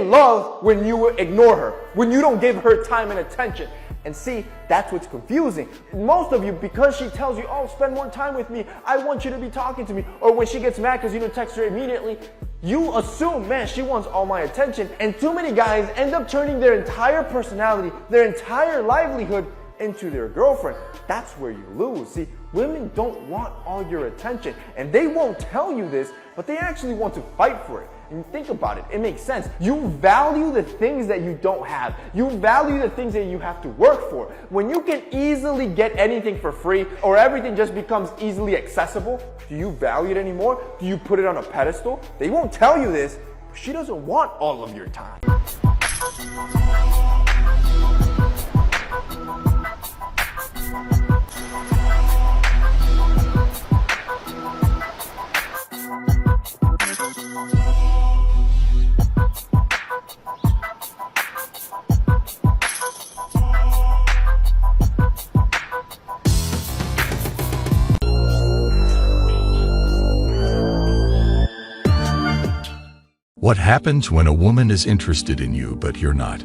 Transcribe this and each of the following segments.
love when you ignore her, when you don't give her time and attention. And see, that's what's confusing. Most of you, because she tells you, oh, spend more time with me, I want you to be talking to me, or when she gets mad because you don't text her immediately, you assume, man, she wants all my attention. And too many guys end up turning their entire personality, their entire livelihood into their girlfriend. That's where you lose. See, women don't want all your attention, and they won't tell you this, but they actually want to fight for it. And think about it, it makes sense. You value the things that you don't have. You value the things that you have to work for. When you can easily get anything for free, or everything just becomes easily accessible, do you value it anymore? Do you put it on a pedestal? They won't tell you this, but she doesn't want all of your time. What happens when a woman is interested in you but you're not?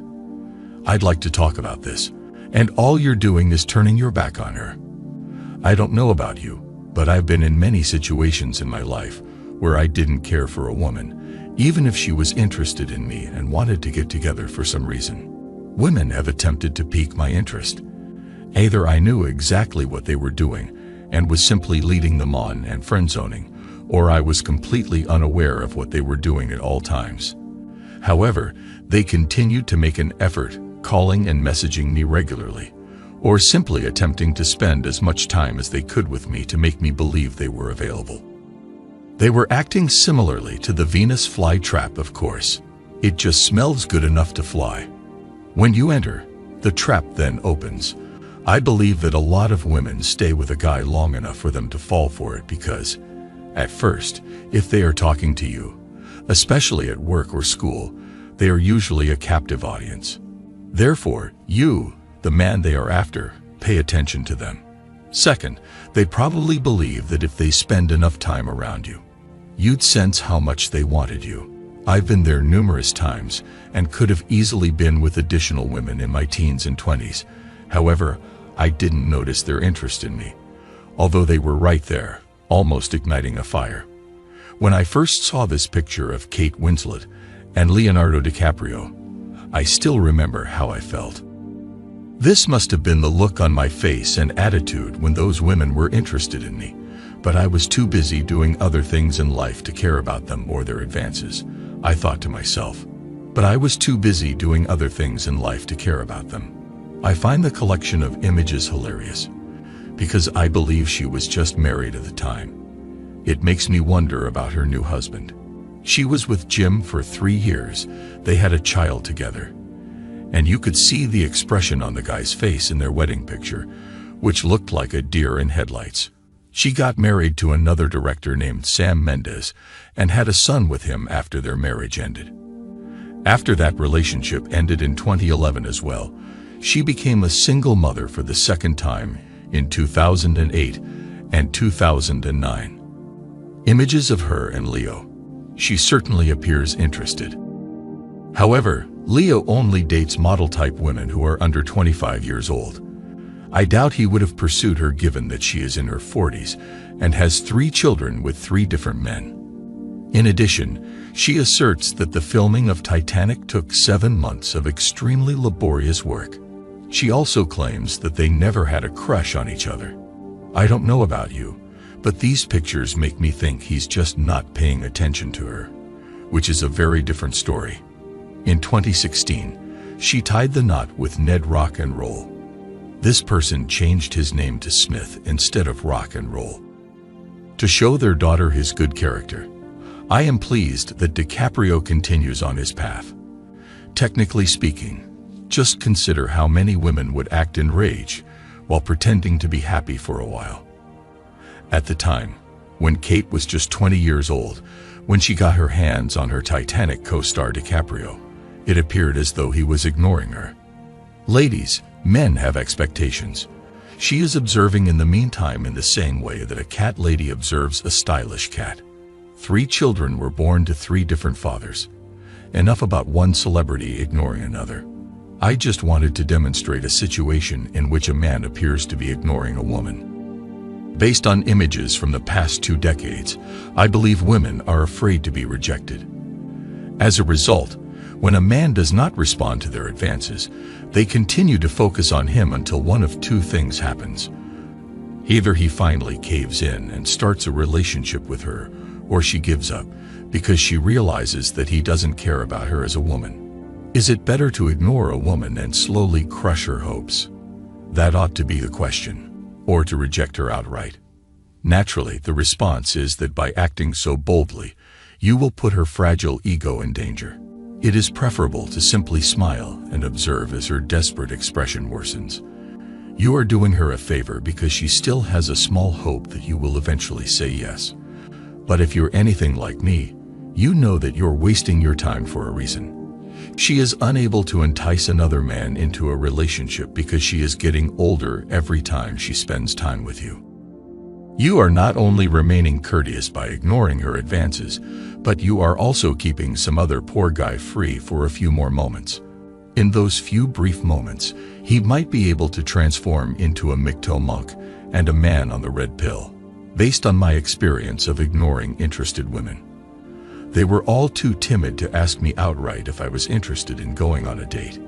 I'd like to talk about this, and all you're doing is turning your back on her. I don't know about you, but I've been in many situations in my life where I didn't care for a woman, even if she was interested in me and wanted to get together for some reason. Women have attempted to pique my interest. Either I knew exactly what they were doing and was simply leading them on and friend-zoning, or I was completely unaware of what they were doing at all times. However, they continued to make an effort, calling and messaging me regularly, or simply attempting to spend as much time as they could with me to make me believe they were available. They were acting similarly to the Venus flytrap, of course. It just smells good enough to fly. When you enter, the trap then opens. I believe that a lot of women stay with a guy long enough for them to fall for it because, at first, if they are talking to you, especially at work or school, they are usually a captive audience. Therefore, you, the man they are after, pay attention to them. Second, they probably believe that if they spend enough time around you, you'd sense how much they wanted you. I've been there numerous times and could have easily been with additional women in my teens and 20s. However, I didn't notice their interest in me, although they were right there, almost igniting a fire. When I first saw this picture of Kate Winslet and Leonardo DiCaprio, I still remember how I felt. This must have been the look on my face and attitude when those women were interested in me, but I was too busy doing other things in life to care about them or their advances, I thought to myself. But I was too busy doing other things in life to care about them. I find the collection of images hilarious, because I believe she was just married at the time. It makes me wonder about her new husband. She was with Jim for 3 years. They had a child together. And you could see the expression on the guy's face in their wedding picture, which looked like a deer in headlights. She got married to another director named Sam Mendes and had a son with him after their marriage ended. After that relationship ended in 2011 as well, she became a single mother for the second time in 2008 and 2009. Images of her and Leo. She certainly appears interested. However, Leo only dates model-type women who are under 25 years old. I doubt he would have pursued her given that she is in her 40s and has 3 children with 3 different men. In addition, she asserts that the filming of Titanic took 7 months of extremely laborious work. She also claims that they never had a crush on each other. I don't know about you, but these pictures make me think he's just not paying attention to her, which is a very different story. In 2016, she tied the knot with Ned Rock and Roll. This person changed his name to Smith instead of Rock and Roll, to show their daughter his good character. I am pleased that DiCaprio continues on his path. Technically speaking, just consider how many women would act in rage while pretending to be happy for a while. At the time, when Kate was just 20 years old, when she got her hands on her Titanic co-star DiCaprio, it appeared as though he was ignoring her. Ladies, men have expectations. She is observing in the meantime in the same way that a cat lady observes a stylish cat. 3 children were born to 3 different fathers. Enough about one celebrity ignoring another. I just wanted to demonstrate a situation in which a man appears to be ignoring a woman. Based on images from the past 2 decades, I believe women are afraid to be rejected. As a result, when a man does not respond to their advances, they continue to focus on him until one of 2 things happens. Either he finally caves in and starts a relationship with her, or she gives up because she realizes that he doesn't care about her as a woman. Is it better to ignore a woman and slowly crush her hopes? That ought to be the question. Or to reject her outright. Naturally, the response is that by acting so boldly, you will put her fragile ego in danger. It is preferable to simply smile and observe as her desperate expression worsens. You are doing her a favor because she still has a small hope that you will eventually say yes. But if you're anything like me, you know that you're wasting your time for a reason. She is unable to entice another man into a relationship because she is getting older every time she spends time with you. You are not only remaining courteous by ignoring her advances, but you are also keeping some other poor guy free for a few more moments. In those few brief moments, he might be able to transform into a mgtow monk and a man on the red pill. Based on my experience of ignoring interested women, they were all too timid to ask me outright if I was interested in going on a date.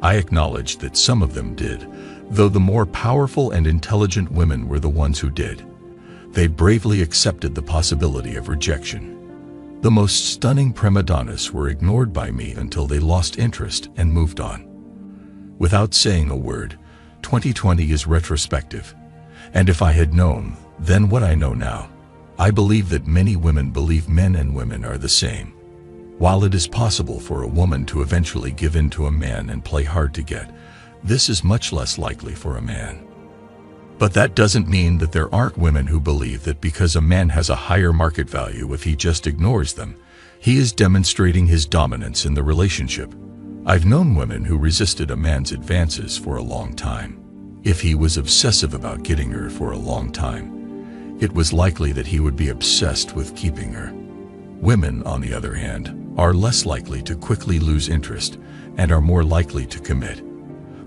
I acknowledged that some of them did, though the more powerful and intelligent women were the ones who did. They bravely accepted the possibility of rejection. The most stunning prima donnas were ignored by me until they lost interest and moved on. Without saying a word, 2020 is retrospective. And if I had known, then what I know now, I believe that many women believe men and women are the same. While it is possible for a woman to eventually give in to a man and play hard to get, this is much less likely for a man. But that doesn't mean that there aren't women who believe that because a man has a higher market value if he just ignores them, he is demonstrating his dominance in the relationship. I've known women who resisted a man's advances for a long time. If he was obsessive about getting her for a long time, it was likely that he would be obsessed with keeping her. Women, on the other hand, are less likely to quickly lose interest and are more likely to commit.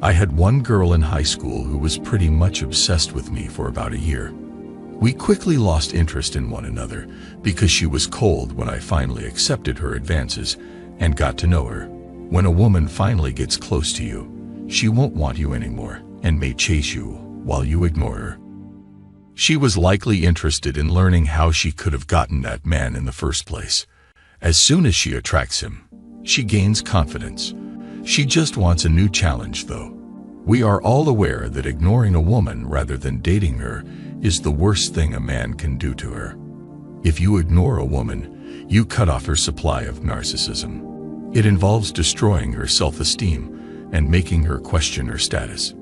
I had one girl in high school who was pretty much obsessed with me for about a year. We quickly lost interest in one another because she was cold when I finally accepted her advances and got to know her. When a woman finally gets close to you, she won't want you anymore and may chase you while you ignore her. She was likely interested in learning how she could have gotten that man in the first place. As soon as she attracts him, she gains confidence. She just wants a new challenge, though. We are all aware that ignoring a woman rather than dating her is the worst thing a man can do to her. If you ignore a woman, you cut off her supply of narcissism. It involves destroying her self-esteem and making her question her status.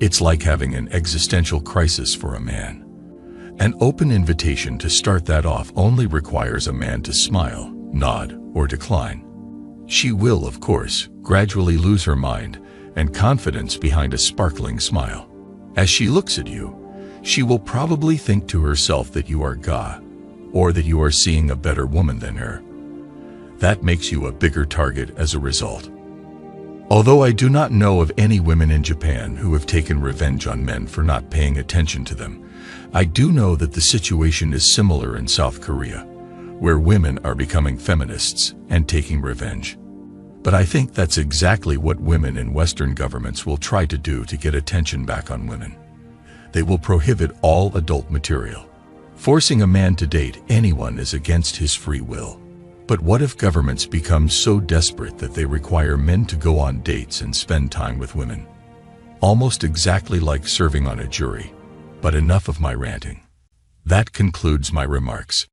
It's like having an existential crisis for a man. An open invitation to start that off only requires a man to smile, nod, or decline. She will, of course, gradually lose her mind and confidence behind a sparkling smile. As she looks at you, she will probably think to herself that you are Ga, or that you are seeing a better woman than her. That makes you a bigger target as a result. Although I do not know of any women in Japan who have taken revenge on men for not paying attention to them, I do know that the situation is similar in South Korea, where women are becoming feminists and taking revenge. But I think that's exactly what women in Western governments will try to do to get attention back on women. They will prohibit all adult material. Forcing a man to date anyone is against his free will. But what if governments become so desperate that they require men to go on dates and spend time with women? Almost exactly like serving on a jury. But enough of my ranting. That concludes my remarks.